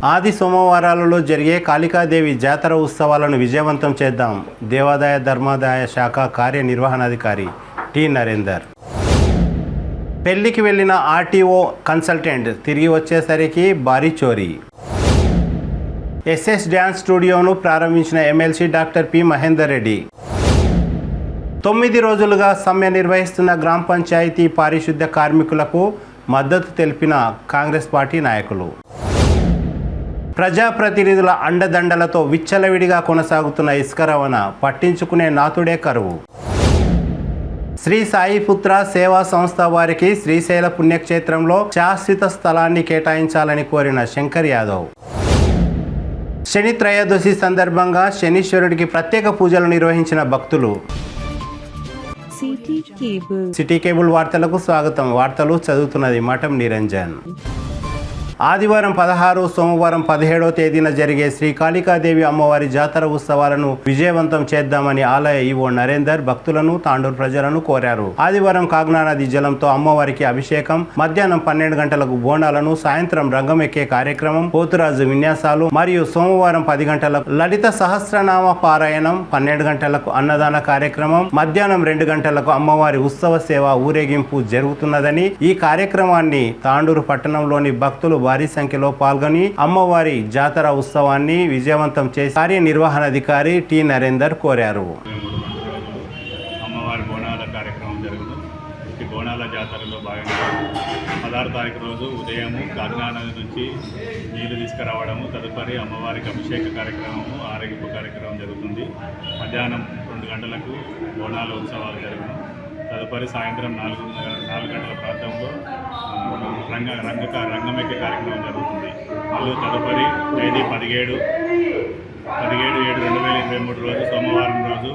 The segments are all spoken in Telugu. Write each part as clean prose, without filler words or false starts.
ఆది సోమవారాలలో జరిగే కాళికాదేవి జాతర ఉత్సవాలను విజయవంతం చేద్దాం. దేవాదాయ ధర్మాదాయ శాఖ కార్యనిర్వహణాధికారి టి నరేందర్. పెళ్లికి వెళ్లిన ఆర్టీఓ కన్సల్టెంట్ తిరిగి వచ్చేసరికి భారీ చోరీ. ఎస్ఎస్ డ్యాన్స్ స్టూడియోను ప్రారంభించిన MLC doctor P Mahender Reddy. 9 రోజులుగా సమ్మె నిర్వహిస్తున్న గ్రామ పంచాయతీ పారిశుద్ధ్య కార్మికులకు మద్దతు తెలిపిన కాంగ్రెస్ పార్టీ నాయకులు. ప్రజాప్రతినిధుల అండదండలతో విచ్చలవిడిగా కొనసాగుతున్న ఇసుక రవాణా పట్టించుకునే నాతుడే కరువు. శ్రీ సాయిపుత్ర సేవా సంస్థ వారికి శ్రీశైల పుణ్యక్షేత్రంలో శాశ్వత స్థలాన్ని కేటాయించాలని కోరిన శంకర్ యాదవ్. శని త్రయోదశి సందర్భంగా శనీశ్వరుడికి ప్రత్యేక పూజలు నిర్వహించిన భక్తులు. సిటీ కేబుల్ వార్తలకు స్వాగతం. వార్తలు చదువుతున్నది మఠం నిరంజన్. ఆదివారం 16, సోమవారం 17వ తేదీన జరిగే శ్రీ కాళికాదేవి అమ్మవారి జాతర ఉత్సవాలను విజయవంతం చేద్దామని ఆలయ ఈవో నరేందర్ భక్తులను, తాండూరు ప్రజలను కోరారు. ఆదివారం కాగ్నా నది జలంతో అమ్మవారికి అభిషేకం, మధ్యాహ్నం 12 గంటలకు బోనాలను, సాయంత్రం రంగం ఎక్కే కార్యక్రమం, పోతురాజు విన్యాసాలు మరియు సోమవారం 10 గంటలకు లలిత సహస్రనామ పారాయణం, 12 గంటలకు అన్నదాన కార్యక్రమం, మధ్యాహ్నం 2 గంటలకు అమ్మవారి ఉత్సవ సేవ ఊరేగింపు జరుగుతున్నదని, ఈ కార్యక్రమాన్ని తాండూరు పట్టణంలోని భక్తులు భారీ సంఖ్యలో పాల్గొని అమ్మవారి జాతర ఉత్సవాన్ని విజయవంతం చేసి కార్యనిర్వహణాధికారి టి నరేందర్ కోరారు. అమ్మవారి బోనాల కార్యక్రమం జరుగుతుంది. ఈ బోనాల జాతరలో భాగంగా 16 తారీఖు రోజు ఉదయం కాగ్నా నది నుంచి నీళ్లు తీసుకురావడము, తదుపరి అమ్మవారికి అభిషేక కార్యక్రమము, ఆరగింపు కార్యక్రమం జరుగుతుంది. మధ్యాహ్నం 2 గంటలకు బోనాల ఉత్సవాలు జరుగును. తదుపరి సాయంత్రం 4 గంటల ప్రాంతంలో రంగమెక్కే కార్యక్రమం జరుగుతుంది. మళ్ళీ తదుపరి తేదీ 17/7/2023 రోజు సోమవారం రోజు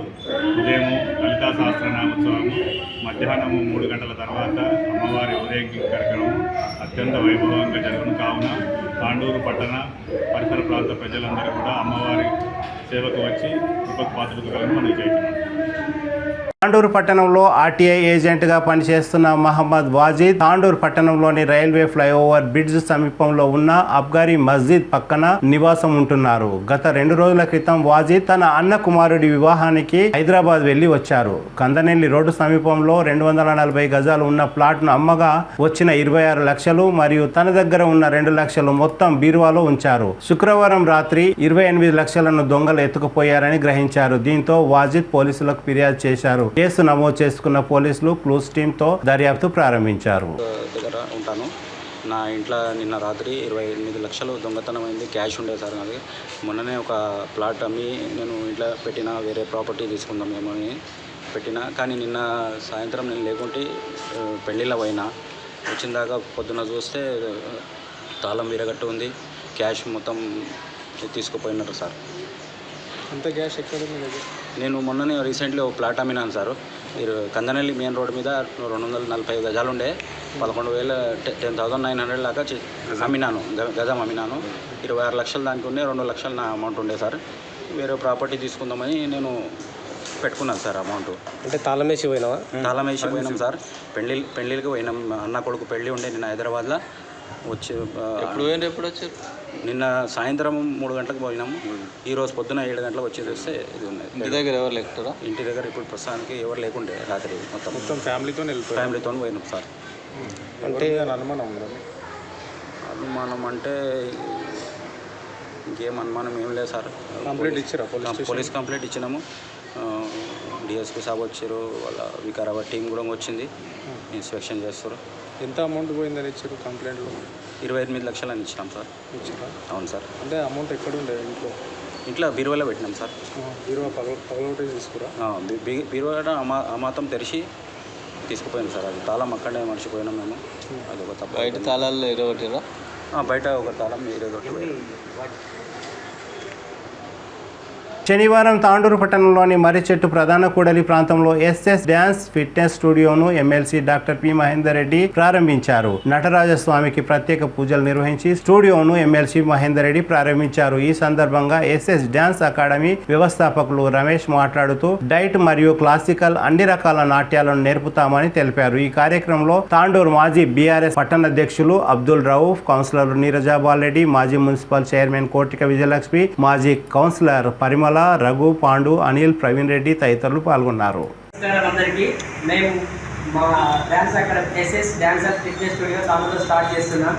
ఉదయం లలితా సహస్రనామోత్సవము, మధ్యాహ్నము 3 గంటల తర్వాత అమ్మవారి ఊరేగింపు కార్యక్రమం అత్యంత వైభవంగా జరుగును. కావున తాండూరు పట్టణ పరిసర ప్రాంత ప్రజలందరూ కూడా అమ్మవారి సేవకు వచ్చి ఉపపాత్రులకు కలను మనం చేస్తున్నాం. తాండూరు పట్టణంలో ఆర్టీఐ ఏజెంట్గా పనిచేస్తున్న మహమ్మద్ వాజిద్ తాండూరు పట్టణంలోని రైల్వే ఫ్లైఓవర్ బ్రిడ్జ్ సమీపంలో ఉన్న అబ్గారీ మస్జిద్ పక్కన నివాసం ఉంటున్నారు. గత 2 రోజుల క్రితం వాజిద్ తన అన్న కుమారుడి వివాహానికి హైదరాబాద్ వెళ్లి వచ్చారు. కందనెల్లి రోడ్డు సమీపంలో 240 గజాలు ఉన్న ప్లాట్ను అమ్మగా వచ్చిన 26 లక్షలు మరియు తన దగ్గర ఉన్న 2 లక్షలు మొత్తం బీరువాలో ఉంచారు. శుక్రవారం రాత్రి 28 లక్షలను దొంగలు ఎత్తుకుపోయారని గ్రహించారు. దీంతో వాజిద్ పోలీసులకు ఫిర్యాదు చేశారు. కేసు నమోదు చేసుకున్న పోలీసులు క్లూస్ టీంతో దర్యాప్తు ప్రారంభించారు. దగ్గర ఉంటాను. నా ఇంట్లో నిన్న రాత్రి 28 లక్షలు దొంగతనం అయింది. క్యాష్ ఉండే సార్ నాది. మొన్ననే ఒక ప్లాట్ అమ్మి నేను ఇంట్లో పెట్టిన, వేరే ప్రాపర్టీ తీసుకుందాం ఏమో అని పెట్టిన. కానీ నిన్న సాయంత్రం నేను లేకుంటే పెళ్ళిళ్ళ పోయినా, వచ్చిన దాకా పొద్దున చూస్తే తాళం విరగట్టు ఉంది. క్యాష్ మొత్తం తీసుకుపోయినారు సార్. అంత క్యాష్ ఎక్కడ ఉంది? నేను మొన్ననే రీసెంట్లీ ఒక ప్లాట్ అమ్మినాను సార్. మీరు కందనల్లి మెయిన్ రోడ్ మీద 240 గజాలు ఉండే 10,900 దాకా అమ్మినాను. గజం అమ్మినాను. 26 లక్షలు దానికి ఉండే, 2 లక్షలు నా అమౌంట్ ఉండే సార్. వేరే ప్రాపర్టీ తీసుకుందామని నేను పెట్టుకున్నాను సార్ అమౌంట్. అంటే తాళం వేసి పోయినావా? తాళం వేసి పోయినాం సార్. పెళ్ళిళ్ళకి పోయినాం. అన్న కొడుకు పెళ్ళి ఉండే నిన్న హైదరాబాద్లో. ఎప్పుడు వచ్చారు? నిన్న సాయంత్రం 3 గంటలకు పోయినాము. ఈరోజు పొద్దున 7 గంటలకు వచ్చి చూస్తే ఇది ఉన్నది. ఇంటి దగ్గర ఎవరు లేకుతారా? ఇంటి దగ్గర ఇప్పుడు ప్రస్తుతానికి ఎవరు లేకుండే. రాత్రి మొత్తం ఫ్యామిలీతో పోయినాం సార్. అంటే అనుమానం అంటే ఇంకేం అనుమానం ఏం లేదు సార్. కంప్లైంట్ ఇచ్చారా? పోలీస్ కంప్లైంట్ ఇచ్చినాము. డిఎస్పీ సాబ్ వచ్చారు, వాళ్ళ వికారాబాద్ టీం కూడా వచ్చింది, ఇన్స్పెక్షన్ చేస్తారు. ఎంత అమౌంట్ పోయిందని ఇచ్చారు కంప్లైంట్లో? 28 లక్షలు అని ఇచ్చినాం సార్. ఇచ్చారా? అవును సార్. అంటే అమౌంట్ ఎక్కడ ఉండే? ఇంట్లో బీరువాలో పెట్టినాం సార్. బీరువా పగలగొట్టి తీసుకురా? బీరువా అమాతం తెరిచి తీసుకుపోయాను సార్. అది తాళం అక్కడే మర్చిపోయినాం మేము. అది ఒక తప్ప. బయట తాళాల్లో ఎరగొట్టిరా? బయట ఒక తాళం ఎరగొట్టి. శనివారం తాండూరు పట్టణంలోని మర్రిచెట్టు ప్రధాన కూడలి ప్రాంతంలో ఎస్ఎస్ డ్యాన్స్ ఫిట్నెస్ స్టూడియోను MLC doctor P Mahender Reddy ప్రారంభించారు. నటరాజస్వామికి ప్రత్యేక పూజలు నిర్వహించి స్టూడియోను ఎమ్మెల్సీ మహేందర్ రెడ్డి ప్రారంభించారు. ఈ సందర్భంగా ఎస్ఎస్ డ్యాన్స్ అకాడమీ వ్యవస్థాపకులు రమేష్ మాట్లాడుతూ డైట్ మరియు క్లాసికల్ అన్ని రకాల నాట్యాలను నేర్పుతామని తెలిపారు. ఈ కార్యక్రమంలో తాండూరు మాజీ బీఆర్ఎస్ పట్టణాధ్యక్షులు అబ్దుల్ రౌఫ్, కౌన్సిలర్ నీరజాబాల్ రెడ్డి, మాజీ మున్సిపల్ చైర్మన్ కోటిక విజయలక్ష్మి, మాజీ కౌన్సిలర్ పరిమళ, రఘు, పాండు, అనిల్, ప్రవీణ్ రెడ్డి తదితరులు పాల్గొన్నారు. అందరికీ మేము మా dance academy SS dance and fitness studio తాండూరులో స్టార్ట్ చేస్తున్నాం.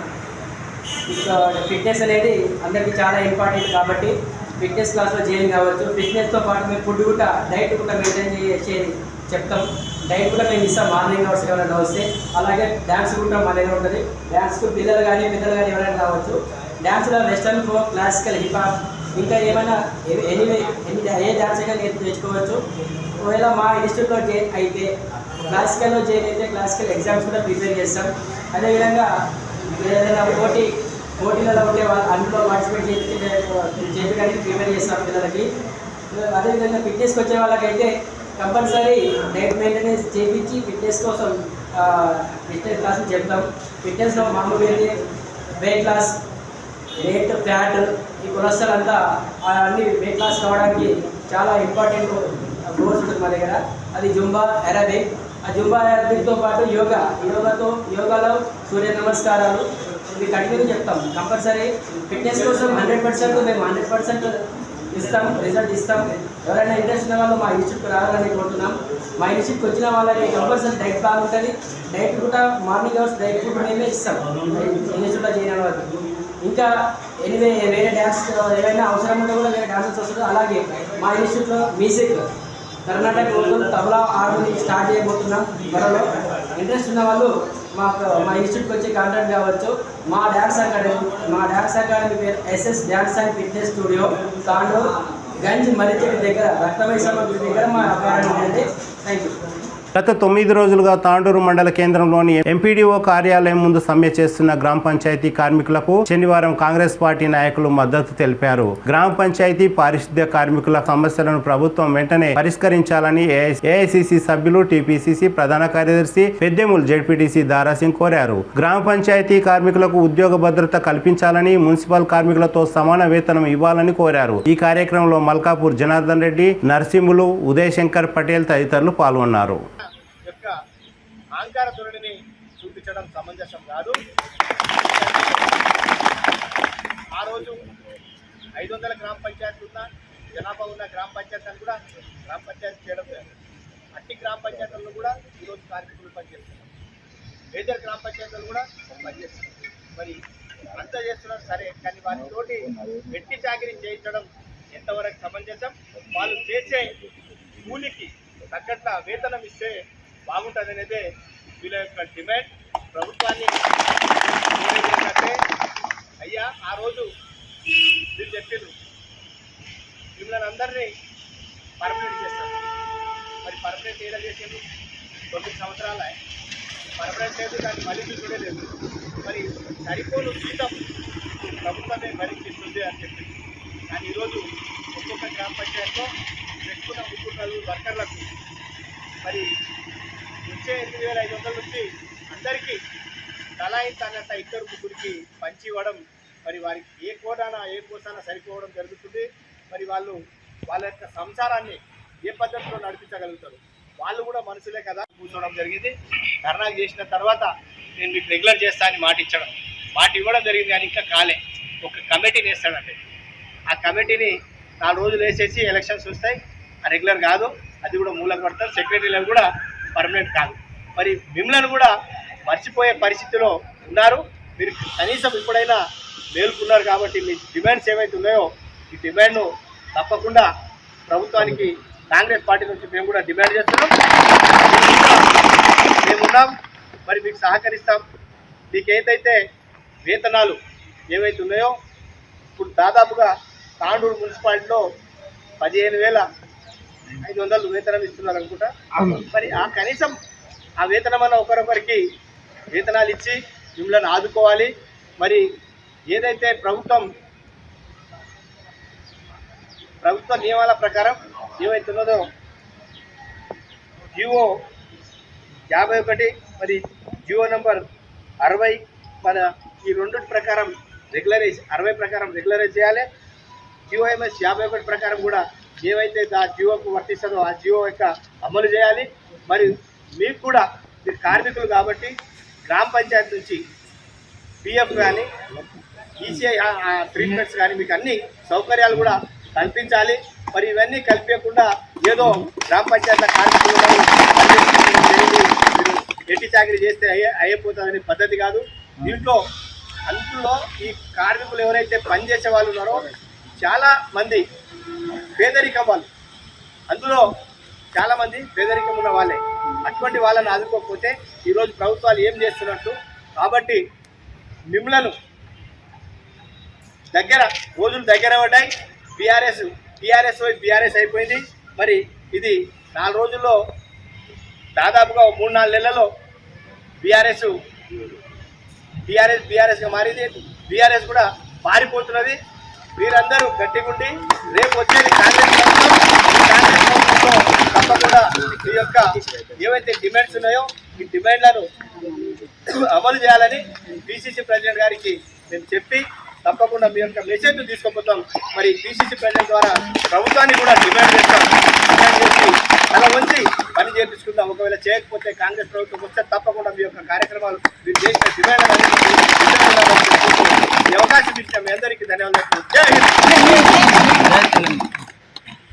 ఫిట్నెస్ అనేది అందరికీ చాలా ఇంపార్టెంట్ కాబట్టి ఫిట్నెస్ క్లాస్లో జాయిన్ కావచ్చు. ఫిట్నెస్తో పాటు మేము ఫుడ్ కూడా డైట్ కూడా మెయింటైన్ చేసి చెప్తాం. డైట్ కూడా మేము ఇస్తాం మార్నింగ్ అవర్స్ ఎవరైనా వస్తే. అలాగే డ్యాన్స్ కూడా మా దగ్గర ఉంటుంది. డ్యాన్స్కు పిల్లలు కానీ పెద్దలు కానీ ఎవరైనా రావచ్చు. డ్యాన్స్లో western, folk, classical, hip hop ఇంకా ఏమైనా ఏ డ్యాన్స్ అయినా నేర్చుకోవచ్చు. ఒకవేళ మా ఇన్స్టిట్యూట్లో జాయిన్ అయితే క్లాసికల్లో జాయిన్ అయితే క్లాసికల్ ఎగ్జామ్స్ కూడా ప్రిపేర్ చేస్తాం. అదేవిధంగా ఏదైనా పోటీలలో ఉంటే అందులో పార్టిసిపేట్ చేయడానికి ప్రిపేర్ చేస్తాం పిల్లలకి. అదేవిధంగా ఫిట్నెస్కి వచ్చే వాళ్ళకైతే కంపల్సరీ డైట్ మెయింటెనెన్స్ చేయించి ఫిట్నెస్ కోసం ఫిట్నెస్ క్లాసులు చెప్తాం. ఫిట్నెస్లో మామూలు వెయిట్ లాస్, వెయిట్, ఫ్యాట్, ఈ కొలెస్ట్రాల్ అంతా అన్ని వెయిట్ లాస్ కావడానికి చాలా ఇంపార్టెంట్ కోర్స్ ఉంటుంది మా దగ్గర. అది జుంబా అరబిక్. ఆ జుంబా అరబిక్తో పాటు యోగాలో సూర్య నమస్కారాలు ఇవి కంటిన్యూ చెప్తాం. కంపల్సరీ ఫిట్నెస్ కోసం 100% మేము 100% రిజల్ట్ ఇస్తాం. ఎవరైనా ఇంట్రెస్ట్ ఉన్న వాళ్ళు మా ఇన్స్టిట్యూట్కి రావాలని కోరుతున్నాం. మా ఇన్స్టిట్యూట్కి వచ్చిన వాళ్ళకి కంపల్సరీ డైట్ ప్లాన్ ఉంటుంది. డైట్ కూడా మార్నింగ్ అవర్స్ డైట్ ఫుడ్ మేమే ఇస్తాం ఇన్స్టిట్యూట్లో చేయని వాళ్ళకి. ఇంకా వేరే డ్యాన్స్ ఏవైనా అవసరం ఉంటే కూడా వేరే డాన్సెస్ వస్తుంది. అలాగే మా ఇన్స్టిట్యూట్లో మ్యూజిక్, కర్ణాటక రోజులు, తబలా, ఆర్మీ స్టార్ట్ చేయబోతున్నాం త్వరలో. ఇంట్రెస్ట్ ఉన్న వాళ్ళు మా ఇన్స్టిట్యూట్కి వచ్చి కాంటాక్ట్ కావచ్చు. మా డ్యాన్స్ అకాడమీ పేరు SS dance and fitness studio, Tandur Ganj మర్రిచెట్టు దగ్గర, రక్తమైసమ్మ గుడి దగ్గర మా అకాడమీ ఉంది. Thank you. గత 9 రోజులుగా తాండూరు మండల కేంద్రంలోని ఎంపీడీఓ కార్యాలయం ముందు సమ్మె చేస్తున్న గ్రామ పంచాయతీ కార్మికులకు శనివారం కాంగ్రెస్ పార్టీ నాయకులు మద్దతు తెలిపారు. గ్రామ పంచాయతీ పారిశుద్ధ్య కార్మికుల సమస్యలను ప్రభుత్వం వెంటనే పరిష్కరించాలని ఏఐసిసి సభ్యులు, టీపీసీసీ ప్రధాన కార్యదర్శి పెద్దెముల్ జెడ్పీటీసీ దారాసింగ్ కోరారు. గ్రామ పంచాయతీ కార్మికులకు ఉద్యోగ భద్రత కల్పించాలని, మున్సిపల్ కార్మికులతో సమాన వేతనం ఇవ్వాలని కోరారు. ఈ కార్యక్రమంలో మల్కాపూర్ జనార్దన్ రెడ్డి, నర్సింహులు, ఉదయ్ శంకర్ పటేల్ తదితరులు పాల్గొన్నారు. అహంకార ధోరణిని చూపించడం సమంజసం కాదు. ఆ రోజు 500 గ్రామ పంచాయతీలు ఉన్న జనాభా ఉన్న గ్రామ పంచాయతీలను కూడా గ్రామ పంచాయతీ చేయడం లేదు. అట్టి గ్రామ పంచాయతీలను కూడా ఈరోజు కార్మికులు పనిచేస్తున్నారు. మేజర్ గ్రామ పంచాయతీలు కూడా పనిచేస్తున్నారు. మరి అంతా చేస్తున్నారు సరే, కానీ వాటితోటి వెట్టి చాకిరీ చేయించడం ఎంతవరకు సమంజసం? వాళ్ళు చేసే కూలికి తగ్గట్ల వేతనం ఇస్తే బాగుంటుంది అనేదే వీళ్ళ యొక్క డిమాండ్. ప్రభుత్వాన్ని ఏంటంటే, అయ్యా ఆ రోజు వీళ్ళు చెప్పారు మిమ్మల్ని అందరినీ పర్మనెంట్ చేస్తారు. మరి పర్మనెంట్ ఏదో చేసేది 9 సంవత్సరాల పర్మనెంట్ లేదు, దాన్ని మళ్ళీ చూడే లేదు. మరి సరిపోను జీతం ప్రభుత్వమే భరించిస్తుంది అని చెప్పి. కానీ ఈరోజు ఒక్కొక్క గ్రామ పంచాయతీలో పెట్టుకున్న ముగ్గురు వర్కర్లకు మరి వచ్చే 8,500 నుంచి అందరికీ తలా ఇంత అన్నట్ట 2-3కి పంచి ఇవ్వడం, మరి వారికి ఏ కోసాన సరిపోవడం జరుగుతుంది. మరి వాళ్ళు వాళ్ళ యొక్క సంసారాన్ని ఏ పద్ధతిలో నడిపించగలుగుతారు? వాళ్ళు కూడా మనుషులే కదా. కూర్చోవడం జరిగింది. ధర్నా చేసిన తర్వాత నేను మీకు రెగ్యులర్ చేస్తా అని మాట ఇవ్వడం జరిగింది. కానీ ఇంకా కాలే. ఒక కమిటీని వేస్తాడంటే ఆ కమిటీని 4 రోజులు వేసేసి ఎలక్షన్స్ వస్తాయి. ఆ రెగ్యులర్ కాదు, అది కూడా మూలకు పడతారు. సెక్రటరీలు కూడా పర్మనెంట్ కాదు. మరి మిమ్మల్ని కూడా మర్చిపోయే పరిస్థితిలో ఉన్నారు. మీరు కనీసం ఇప్పుడైనా మేలుకున్నారు కాబట్టి మీ డిమాండ్స్ ఏవైతే ఉన్నాయో ఈ డిమాండ్ను తప్పకుండా ప్రభుత్వానికి కాంగ్రెస్ పార్టీ నుంచి మేము కూడా డిమాండ్ చేస్తున్నాం. మేమున్నాం, మరి మీకు సహకరిస్తాం. మీకు ఏదైతే వేతనాలు ఏవైతే ఉన్నాయో ఇప్పుడు దాదాపుగా తాండూరు మున్సిపాలిటీలో 15,500 వేతనం ఇస్తున్నారు అనుకుంటా. మరి ఆ కనీసం ఆ వేతనం అన్న ఒకరొకరికి వేతనాలు ఇచ్చి మిమ్మల్ని ఆదుకోవాలి. మరి ఏదైతే ప్రభుత్వం ప్రభుత్వ నియమాల ప్రకారం ఏమైతున్నదో జియో 51 మరి జియో నంబర్ 60 మన ఈ రెండింటి ప్రకారం రెగ్యులరైజ్ 60 ప్రకారం రెగ్యులరైజ్ చేయాలి. జియోఎంఎస్ 51 ప్రకారం కూడా ఏవైతే ఆ జియోకు వర్తిస్తుందో ఆ జియో యొక్క అమలు చేయాలి. మరి మీకు కూడా మీరు కార్మికులు కాబట్టి గ్రామ పంచాయతీ నుంచి పిఎఫ్ కానీ ఈసీఐ ట్రీట్మెంట్స్ కానీ మీకు అన్ని సౌకర్యాలు కూడా కల్పించాలి. మరి ఇవన్నీ కల్పించకుండా ఏదో గ్రామ పంచాయతీ కార్మికులు ఎట్టి చాకరీ చేస్తే అయిపోతుందనే పద్ధతి కాదు. దీంట్లో అందులో ఈ కార్మికులు ఎవరైతే పనిచేసే వాళ్ళు ఉన్నారో చాలా మంది పేదరికం వాళ్ళు, అందులో చాలామంది పేదరికం ఉన్న వాళ్ళే. అటువంటి వాళ్ళని ఆదుకోకపోతే ఈరోజు ప్రభుత్వాలు ఏం చేస్తున్నట్టు. కాబట్టి మిమ్మలను రోజులు దగ్గర పడ్డాయి. బీఆర్ఎస్ అయిపోయింది. మరి ఇది 4 రోజుల్లో దాదాపుగా 3-4 నెలల్లో బీఆర్ఎస్గా మారింది. బీఆర్ఎస్ కూడా మారిపోతున్నది. మీరందరూ గట్టిగుండి రేపు వచ్చేది కాంగ్రెస్ ప్రభుత్వంలో తప్పకుండా మీ యొక్క ఏవైతే డిమాండ్స్ ఉన్నాయో ఈ డిమాండ్లను అమలు చేయాలని పిసిసి ప్రెసిడెంట్ గారికి మేము చెప్పి తప్పకుండా మీ యొక్క మెసేజ్ తీసుకుపోతాం. మరి పిసిసి ప్రెసిడెంట్ ద్వారా ప్రభుత్వాన్ని కూడా డిమాండ్ చేస్తాం. డిమాండ్ చేసి అలా ఉంచి పని చేయించుకుందాం. ఒకవేళ చేయకపోతే కాంగ్రెస్ ప్రభుత్వం వస్తే తప్పకుండా మీ యొక్క కార్యక్రమాలు మీరు చేసిన డిమాండ్ ఈ అవకాశం ఇచ్చిన మీ అందరికీ ధన్యవాదాలు. జై హింద్.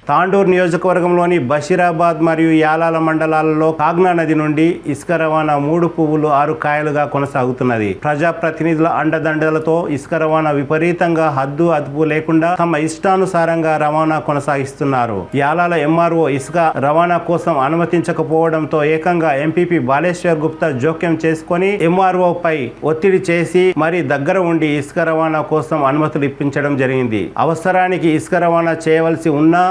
తాండూరు నియోజకవర్గంలోని బషీరాబాద్ మరియు యాలాల మండలాలలో కాగ్నా నది నుండి ఇసుక రవాణా 3 పువ్వులు 6 కాయలుగా కొనసాగుతున్నది. ప్రజాప్రతినిధుల అండదండలతో ఇసుక రవాణా విపరీతంగా హద్దు అదుపు లేకుండా తమ ఇష్టానుసారంగా రవాణా కొనసాగిస్తున్నారు. యాలాల ఎంఆర్ఓ ఇసుక రవాణా కోసం అనుమతించకపోవడంతో ఏకంగా ఎంపీపీ బాలేశ్వర్ గుప్తా జోక్యం చేసుకుని ఎంఆర్ఓ పై ఒత్తిడి చేసి మరి దగ్గర ఉండి ఇసుక రవాణా కోసం అనుమతులు ఇప్పించడం జరిగింది. అవసరానికి ఇసుక రవాణా చేయవలసి ఉన్నా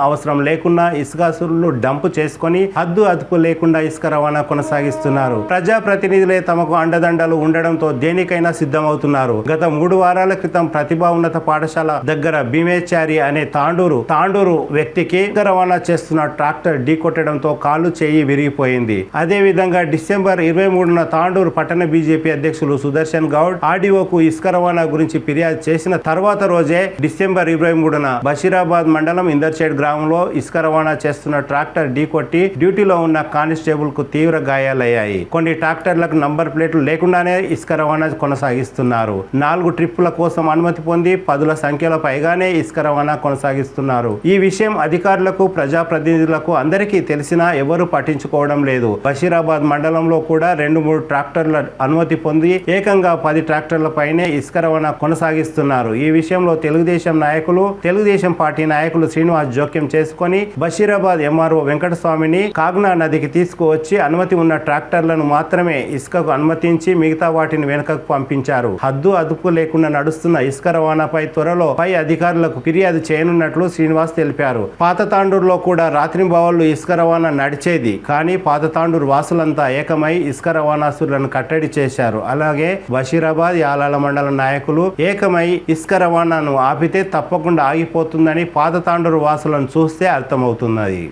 అవసరం లేకున్నా ఇసుకాసులు డంపు చేసుకొని హద్దు అదుపు లేకుండా ఇసుక రవాణా కొనసాగిస్తున్నారు. ప్రజాప్రతినిధులే తమకు అండదండలు ఉండడంతో దేనికైనా సిద్ధమవుతున్నారు. గత 3 వారాల క్రితం ప్రతిభా ఉన్నత పాఠశాల దగ్గర భీమేచారి అనే తాండూరు వ్యక్తికి ఇసుక రవాణా చేస్తున్న ట్రాక్టర్ ఢీకొట్టడంతో కాలు చేయి విరిగిపోయింది. అదే విధంగా డిసెంబర్ 23న తాండూరు పట్టణ బీజేపీ అధ్యక్షులు సుదర్శన్ గౌడ్ ఆర్డీఓకు ఇసుక రవాణా గురించి ఫిర్యాదు చేసిన తర్వాత రోజే డిసెంబర్ 23న బషీరాబాద్ మండలం ఇందర్చేడ్ గ్రామంలో ఇసుక రవాణా చేస్తున్న ట్రాక్టర్ ఢీకొట్టి డ్యూటీలో ఉన్న కానిస్టేబుల్ కు తీవ్ర గాయాలయ్యాయి. కొన్ని ట్రాక్టర్లకు నంబర్ ప్లేట్లు లేకుండానే ఇసుక రవాణా కొనసాగిస్తున్నారు. 4 ట్రిప్పుల కోసం అనుమతి పొంది 10ల సంఖ్యలో పైగానే ఇసుక రవాణా కొనసాగిస్తున్నారు. ఈ విషయం అధికారులకు ప్రజాప్రతినిధులకు అందరికీ తెలిసినా ఎవరూ పట్టించుకోవడం లేదు. బషీరాబాద్ మండలంలో కూడా 2-3 ట్రాక్టర్ల అనుమతి పొంది ఏకంగా 10 ట్రాక్టర్ల పైనే ఇసుక రవాణా కొనసాగిస్తున్నారు. ఈ విషయంలో తెలుగుదేశం పార్టీ నాయకులు శ్రీనివాస్ జోక్యం చేసుకుని బషీరాబాద్ ఎంఆర్ఓ వెంకటస్వామిని కాగ్నా నదికి తీసుకువచ్చి అనుమతి ఉన్న ట్రాక్టర్లను మాత్రమే ఇసుకకు అనుమతించి మిగతా వాటిని వెనుకకు పంపించారు. హద్దు అదుపు లేకుండా నడుస్తున్న ఇసుక రవాణాపై త్వరలో పై అధికారులకు ఫిర్యాదు చేయనున్నట్లు శ్రీనివాస్ తెలిపారు. పాత తాండూరులో కూడా రాత్రింబవళ్లు ఇసుక రవాణా నడిచేది. కానీ పాత తాండూరు వాసులంతా ఏకమై ఇసుక రవాణాసులను కట్టడి చేశారు. అలాగే బషీరాబాద్ యాలాల మండల నాయకులు ఏకమై ఇసుక రవాణాను ఆపితే తప్పకుండా ఆగిపోతుందని పాత తాండూరు వాసులను చూస్తే అర్థమవుతున్నది.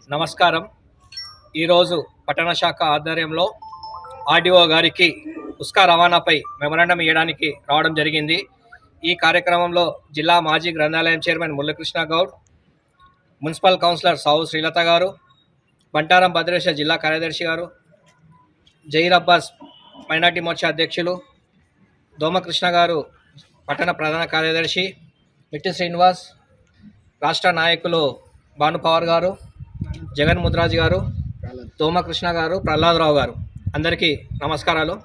నమస్కారం. ఈరోజు పట్టణ శాఖ ఆధ్వర్యంలో ఆర్డీఓ గారికి ఇసుక రవాణాపై మెమరాండం ఇవ్వడానికి రావడం జరిగింది. ఈ కార్యక్రమంలో జిల్లా మాజీ గ్రంథాలయం chairman Muralikrishna Goud, municipal councillor Savu Srilatha గారు, బంటారం భద్రేశ్వర జిల్లా కార్యదర్శి గారు, జహీర్ అబ్బాస్ మైనార్టీ మోర్చా అధ్యక్షులు, దోమకృష్ణ గారు పట్టణ ప్రధాన కార్యదర్శి, మిట్టి శ్రీనివాస్, రాష్ట్ర నాయకులు భానుపవర్ గారు, జగన్ ముద్రాజ్ గారు, దోమకృష్ణ గారు, ప్రహ్లాదరావు గారు, అందరికీ నమస్కారాలు.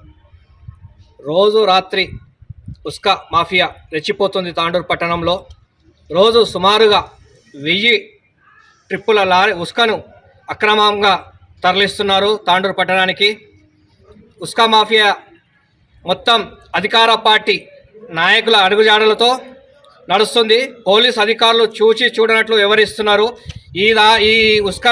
రోజు రాత్రి ఇసుక మాఫియా రెచ్చిపోతుంది తాండూరు పట్టణంలో. రోజు సుమారుగా 1000 ట్రిప్పుల లారీ ఇసుకను అక్రమంగా తరలిస్తున్నారు తాండూరు పట్టణానికి. ఇసుక మాఫియా మొత్తం అధికార పార్టీ నాయకుల అడుగుజాడలతో నడుస్తుంది. పోలీస్ అధికారులు చూడనట్లు వ్యవహరిస్తున్నారు. ఈ ఇసుక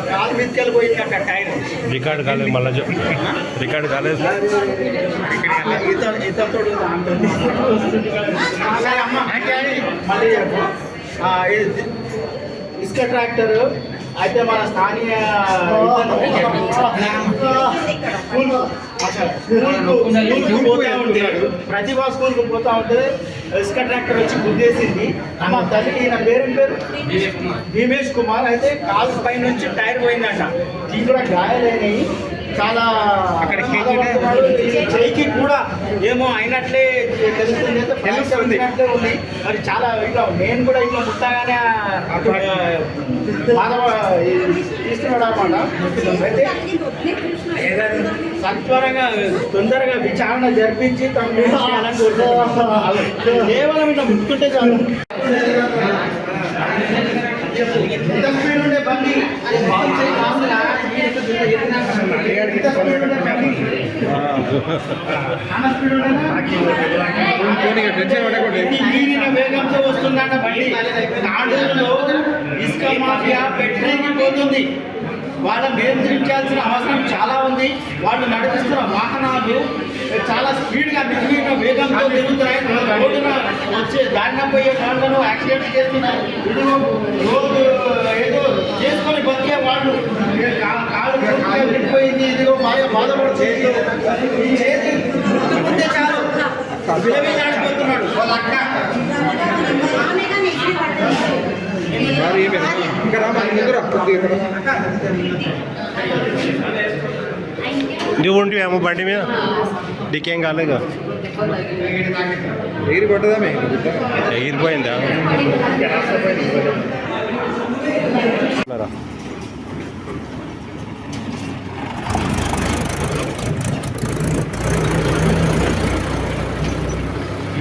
కాలు మీదకెళ్ళి పోయిందట టైర్. రికార్డ్ కాలేదు, మళ్ళీ రికార్డ్ కాలేదు. ఇతరుతో మళ్ళీ ఇసుక ట్రాక్టర్ అయితే మన స్థానియ ప్రతిభా స్కూల్కి పోతా ఉంటే ఇసుక ట్రాక్టర్ వచ్చి గుద్దేసింది. మా తల్లి ఈయన పేరు భీమేష్ కుమార్. అయితే కాలు పై నుంచి టైర్ పోయిందంట. దీని కూడా గాయాలైనవి చాలా. చెయ్యికి కూడా ఏమో అయినట్లే తెలుస్తుంది ఉంది. మరి చాలా ఇట్లా నేను కూడా ఇట్లా ముట్టగానే తీసుకున్నాడు అనమాట. అయితే సత్వరంగా తొందరగా విచారణ జరిపించి తను కేవలం ఇట్లా ముట్టుకుంటే చాలు. ఎంత స్పీడ్ ఉండే బండి మీరిన వేగంతో వస్తుందంట బండి. నాడులో ఇసుక మాఫియా పెట్రోల్కి పోతుంది. వాళ్ళని నియంత్రించాల్సిన అవసరం చాలా ఉంది. వాళ్ళు నడిపిస్తున్న వాహనాలు చాలా స్పీడ్గా మితిమీరిన వేగంతో తిరుగుతున్నాయి. రోడ్డున వచ్చే దారిన పోయే వాళ్ళను యాక్సిడెంట్ చేస్తున్నారు. రోడ్డు ఏదో చేసుకొని బతికే వాళ్ళు కాలు వెళ్ళిపోయింది, ఇదిగో బాధపడుతుంది. ఈ చేతి గుర్తుకుంటే చాలు విలవిలాడిపోతున్నాడు వాళ్ళ అక్క. నువ్వు ఉంటేమో బండి మీద నీకేం కాలేదు. ఎగిరి పట్టదామే ఎగిరిపోయిందా?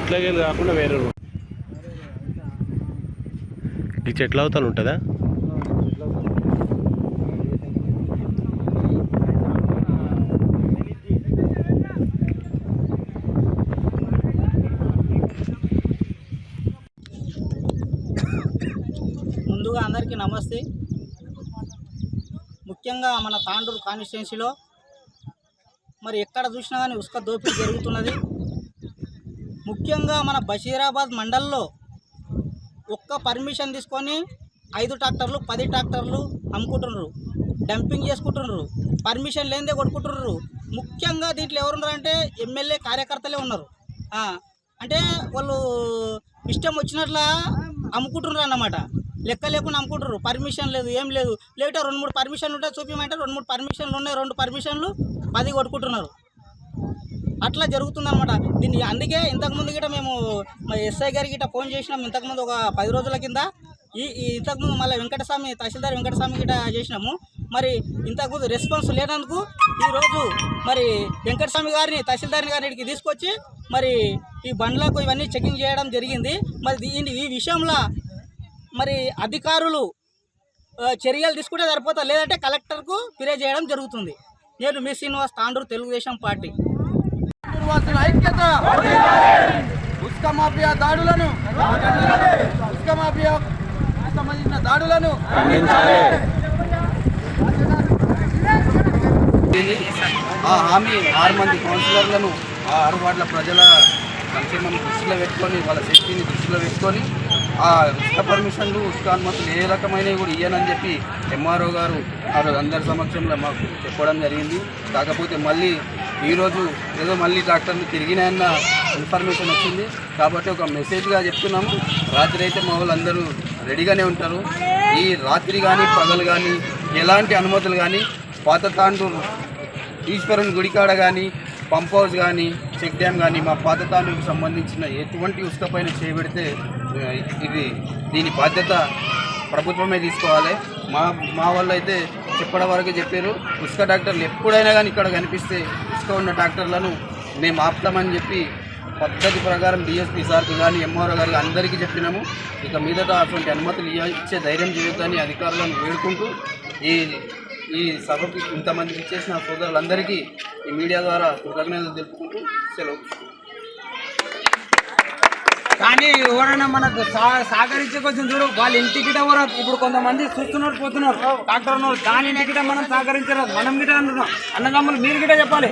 ఇట్లాగే కాకుండా వేరే ఈ చెట్ల అవతల ఉంటుందా? ముందుగా అందరికీ నమస్తే. ముఖ్యంగా మన తాండూరు కాన్స్టిట్యున్సీలో మరి ఎక్కడ చూసినా కానీ ఉసుక దోపిడీ జరుగుతున్నది. ముఖ్యంగా మన బషీరాబాద్ మండల్లో ఒక్క పర్మిషన్ తీసుకొని 5 ట్రాక్టర్లు 10 ట్రాక్టర్లు అమ్ముకుంటున్నారు, డంపింగ్ చేసుకుంటున్నారు, పర్మిషన్ లేనిదే కొట్టుకుంటున్నారు. ముఖ్యంగా దీంట్లో ఎవరున్నారంటే ఎమ్మెల్యే కార్యకర్తలే ఉన్నారు. అంటే వాళ్ళు ఇష్టం వచ్చినట్లా అమ్ముకుంటున్నారు అన్నమాట. లెక్క లేకుండా అమ్ముకుంటారు. పర్మిషన్ లేదు, ఏం లేదు. లేకపోతే 2-3 పర్మిషన్లు ఉంటే చూపించమంటే 2-3 పర్మిషన్లు ఉన్నాయి, 2 పర్మిషన్లు 10 కొట్టుకుంటున్నారు. అట్లా జరుగుతుందన్నమాట. దీన్ని అందుకే ఇంతకుముందు గిట్ట మేము మా ఎస్ఐ గారికి గిట్ట ఫోన్ చేసినాం. ఇంతకుముందు ఒక 10 రోజుల కింద ఇంతకుముందు మళ్ళీ వెంకటస్వామి తహసీల్దార్ వెంకటస్వామి గిట్ట చేసినాము. మరి ఇంతకుముందు రెస్పాన్స్ లేనందుకు ఈరోజు మరి వెంకటస్వామి గారిని తహసీల్దార్ గారికి తీసుకొచ్చి మరి ఈ బండ్లకు ఇవన్నీ చెకింగ్ చేయడం జరిగింది. మరి ఈ విషయంలో మరి అధికారులు చర్యలు తీసుకుంటే సరిపోతా, లేదంటే కలెక్టర్కు ఫిర్యాదు చేయడం జరుగుతుంది. నేను మీ శ్రీనివాస్, తాండూరు, తెలుగుదేశం పార్టీ. ఐక్యత, ఉస్కా మాఫియా దాడులను, ఉస్కా మాఫియా సంబంధించిన దాడులను ఆ హామీ 6 మంది కౌన్సిలర్లను 6 వార్డుల ప్రజల సంక్షేమం దృష్టిలో పెట్టుకొని, వాళ్ళ సేఫ్టీని దృష్టిలో పెట్టుకొని ఆ ఉస్క పర్మిషన్లు, ఉస్క అనుమతులు ఏ రకమైనవి కూడా ఇయ్యనని చెప్పి ఎంఆర్ఓ గారు అందరి సమక్షంలో మాకు చెప్పడం జరిగింది. కాకపోతే మళ్ళీ ఈరోజు ఏదో మళ్ళీ ట్రాక్టర్లు తిరిగినాయన్న ఇన్ఫర్మేషన్ వచ్చింది. కాబట్టి ఒక మెసేజ్గా చెప్తున్నాము, రాత్రి అయితే మా వాళ్ళు అందరూ రెడీగానే ఉంటారు. ఈ రాత్రి కానీ పగలు కానీ ఎలాంటి అనుమతులు కానీ పాత తాండూరు ఈశ్వరుని గుడికాడ కానీ పంప్ హౌస్ కానీ చెక్ డ్యామ్ కానీ మా పాత తాలూకు సంబంధించిన ఎటువంటి ఉసుక పైన చేయబెడితే దీని బాధ్యత ప్రభుత్వమే తీసుకోవాలి. మా వాళ్ళు అయితే చెప్పడం వరకు చెప్పారు, ఉసుక ట్రాక్టర్లు ఎప్పుడైనా కానీ ఇక్కడ కనిపిస్తే ఉసుక ఉన్న ట్రాక్టర్లను మేము ఆపుతామని చెప్పి పద్ధతి ప్రకారం డిఎస్పీ సార్కి కానీ ఎంఆర్ఓ గారికి అందరికీ చెప్పినాము. ఇక మీదట అటువంటి అనుమతులు ఇచ్చే ధైర్యం చేయొద్దని అధికారులను వేడుకుంటూ ఈ సభకు ఇంతమందికి ఇచ్చేసిన సోదరులందరికీ ఈ మీడియా ద్వారా కృతజ్ఞతలు తెలుపుకుంటూ సెలవు. కానీ ఎవరైనా మనకు సహకరించే కొంచెం చూడు, వాళ్ళ ఇంటికి ఇప్పుడు కొంతమంది చూస్తున్నారు పోతున్నారు డాక్టర్ ఉన్నారు, దాని ఇంటికి మనం సహకరించరాదు. మనం గిట అంటున్నాం, అన్నదమ్ములు మీరు గిట చెప్పాలి,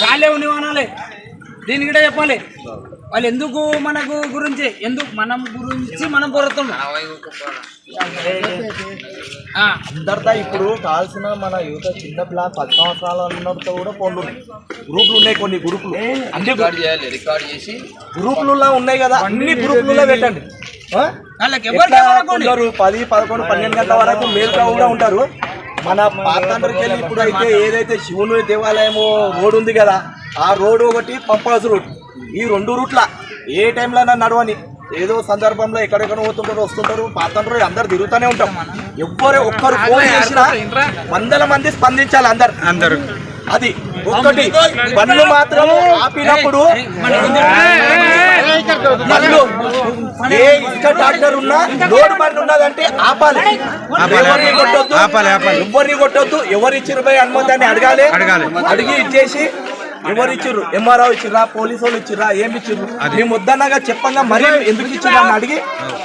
గాలే ఉండివనాలి, దీని గిట చెప్పాలి. వాళ్ళు ఎందుకు మనకు గురించి మనం గురించి మనం పొరుతున్నాం. అందరితో ఇప్పుడు కావాల్సిన మన యువత చిన్న పిల్ల 10 సంవత్సరాల ఉన్నతో కూడా ఫోన్లు ఉన్నాయి, గ్రూపులు ఉన్నాయి, కొన్ని గ్రూపులు అన్ని రికార్డ్ చేసి గ్రూపులలో ఉన్నాయి కదా, అన్ని గ్రూపులలో పెట్టండి. కొందరు 10, 11, 12 గంటల వరకు మేల్కావుగా ఉంటారు. మన పాతండ్రికి వెళ్ళి ఇప్పుడు అయితే ఏదైతే శివుని దేవాలయము రోడ్ ఉంది కదా, ఆ రోడ్డు ఒకటి పంప్ హౌస్ రోడ్, ఈ 2 రూట్ల ఏ టైంలో నడవని ఏదో సందర్భంలో ఎక్కడెక్కడ పోతుంటారు వస్తుంటారు పాతండ్రు అందరు తిరుగుతూనే ఉంటాం. ఒక్కరు ఫోన్ చేసినా 100 మంది స్పందించాలి అందరు. అది ఒక్కటి బండ్లు మాత్రం ఆపినప్పుడు ఏ ఇసుక ట్రాక్టర్ ఉన్నా లోడ్ బండి ఉన్నదంటే ఆపాలి, ఎవరిని కొట్టొద్దు. ఎవరు ఇచ్చిరు పోయి అనుమతి అని అడగాలి, అడిగి ఇచ్చేసి ఎవరు ఇచ్చిర్రు, ఎంఆర్ఓ ఇచ్చిర్రా, పోలీసు వాళ్ళు ఇచ్చిర్రా, ఏమి ఇచ్చిర్రు మేము వద్దన్నగా చెప్పంగా మరి ఎందుకు ఇచ్చిర్రా అని అడిగి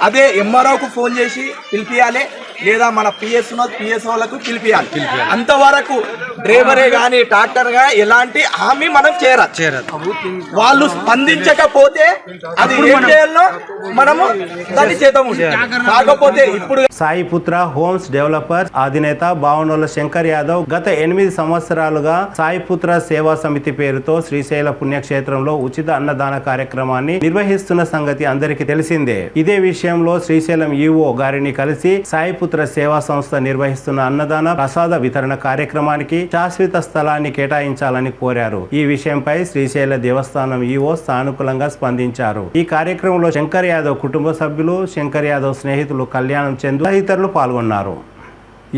అదే ఎంఆర్ఓకు ఫోన్ చేసి పిలిపియాలి, లేదా మన పిఎస్ వాళ్ళకు పిలిపియాలి. అంతవరకు డ్రైవరే కానీ ట్రాక్టర్ గా ఎలాంటి హామీ మనం చేరదు. వాళ్ళు స్పందించకపోతే అది ఏం చేయాలో మనము దాన్ని చేద్దాము. కాకపోతే ఇప్పుడు సాయిపుత్ర హోమ్స్ డెవలపర్స్ అధినేత బావనోళ్ల శంకర్ యాదవ్ గత 8 సంవత్సరాలుగా సాయిపుత్ర సేవా సమితి పేరుతో శ్రీశైల పుణ్యక్షేత్రంలో ఉచిత అన్నదాన కార్యక్రమాన్ని నిర్వహిస్తున్న సంగతి అందరికీ తెలిసిందే. ఇదే విషయంలో శ్రీశైలం ఈవో గారిని కలిసి సాయిపుత్ర సేవా సంస్థ నిర్వహిస్తున్న అన్నదాన ప్రసాద వితరణ కార్యక్రమానికి శాశ్వత స్థలాన్ని కేటాయించాలని కోరారు. ఈ విషయంపై శ్రీశైల దేవస్థానం ఈవో సానుకూలంగా స్పందించారు. ఈ కార్యక్రమంలో శంకర్ యాదవ్ కుటుంబ సభ్యులు, శంకర్ యాదవ్ స్నేహితులు కళ్యాణం చందు తదితరులు పాల్గొన్నారు.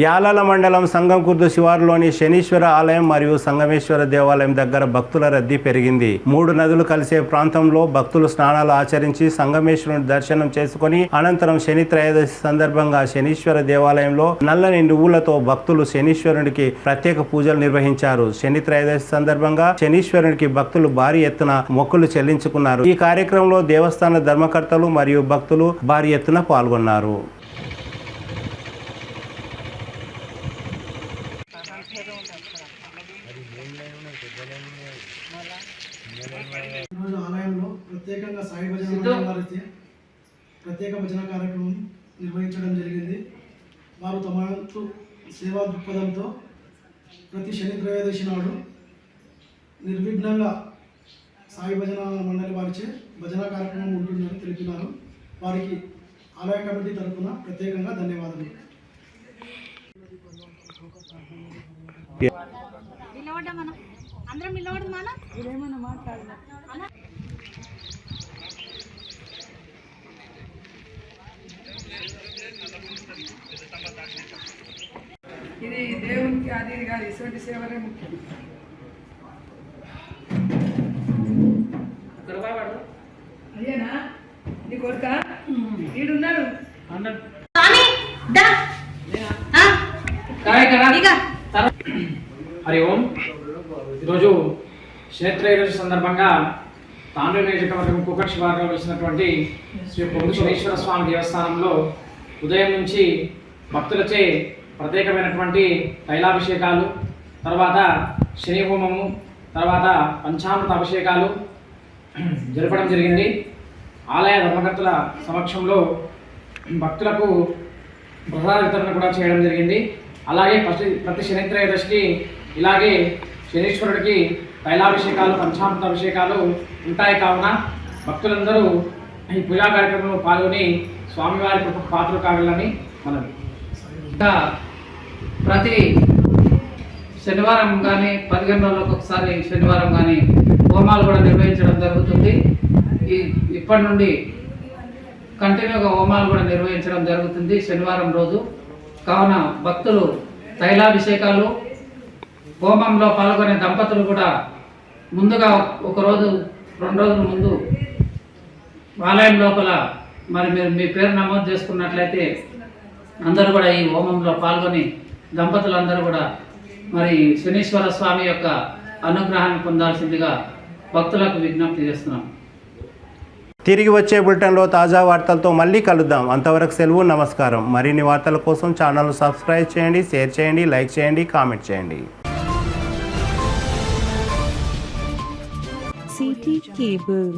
యాలాల మండలం సంగంకుర్దు శివారులోని శనీశ్వర ఆలయం మరియు సంగమేశ్వర దేవాలయం దగ్గర భక్తుల రద్దీ పెరిగింది. 3 నదులు కలిసే ప్రాంతంలో భక్తులు స్నానాలు ఆచరించి సంగమేశ్వరుని దర్శనం చేసుకుని అనంతరం శని త్రయోదశి సందర్భంగా శనీశ్వర దేవాలయంలో నల్లని నువ్వులతో భక్తులు శనీశ్వరునికి ప్రత్యేక పూజలు నిర్వహించారు. శని త్రయోదశి సందర్భంగా శనీశ్వరునికి భక్తులు భారీ ఎత్తున మొక్కులు చెల్లించుకున్నారు. ఈ కార్యక్రమంలో దేవస్థాన ధర్మకర్తలు మరియు భక్తులు భారీ ఎత్తున పాల్గొన్నారు. ఈరోజు ఆలయంలో ప్రత్యేకంగా సాయి భజన వారైతే ప్రత్యేక భజన కార్యక్రమం నిర్వహించడం జరిగింది. వారు తమ సేవా దృక్పథంతో ప్రతి శని త్రయోదశి నాడు నిర్విఘ్నంగా సాయి భజన మండలి వారిచే భజన కార్యక్రమం ఉంటుందని తెలిపినారు. వారికి ఆలయ కమిటీ తరఫున ప్రత్యేకంగా ధన్యవాదాలు. అందరం నిలబడి మనం ఇదేమన్నా మాట్లాడదాం. ఇది దేవునికి అది కాదు, ఇటువంటి సేవలే ముఖ్యం. అదేనా నీ కొడుక వీడున్నాడు హరి ఓం. ఈరోజు శనిత్రయోదశి సందర్భంగా తాండ్రి నియోజకవర్గం కుకట్ శివారులో వచ్చినటువంటి శ్రీ పొంగు శనీశ్వర స్వామి దేవస్థానంలో ఉదయం నుంచి భక్తులచే ప్రత్యేకమైనటువంటి తైలాభిషేకాలు, తర్వాత శని హోమము, తర్వాత పంచామృత అభిషేకాలు జరపడం జరిగింది. ఆలయ ధర్మకర్తల సమక్షంలో భక్తులకు ప్రసాద వితరణ కూడా చేయడం జరిగింది. అలాగే ప్రతి శనిత్రయోదశికి ఇలాగే శనీశ్వరుడికి తైలాభిషేకాలు, పంచామృత అభిషేకాలు ఉంటాయి. కావున భక్తులందరూ ఈ పూజా కార్యక్రమంలో పాల్గొని స్వామివారి పాత్రలు కావాలని మనవి. ప్రతి శనివారం కానీ 15 రోజులకు ఒకసారి శనివారం కానీ హోమాలు కూడా నిర్వహించడం జరుగుతుంది. ఇప్పటి నుండి కంటిన్యూగా హోమాలు కూడా నిర్వహించడం జరుగుతుంది శనివారం రోజు. కావున భక్తులు తైలాభిషేకాలు, హోమంలో పాల్గొనే దంపతులు కూడా ముందుగా 1 రోజు 2 రోజుల ముందు ఆలయం లోపల మరి మీరు మీ పేరు నమోదు చేసుకున్నట్లయితే అందరూ కూడా ఈ హోమంలో పాల్గొని దంపతులందరూ కూడా మరి శనీశ్వర స్వామి యొక్క అనుగ్రహాన్ని పొందాల్సిందిగా భక్తులకు విజ్ఞప్తి చేస్తున్నాం. తిరిగి వచ్చే బులెటిన్లో తాజా వార్తలతో మళ్ళీ కలుద్దాం. అంతవరకు సెలవు, నమస్కారం. మరిన్ని వార్తల కోసం ఛానల్ను సబ్స్క్రైబ్ చేయండి, షేర్ చేయండి, లైక్ చేయండి, కామెంట్ చేయండి. CT Cable.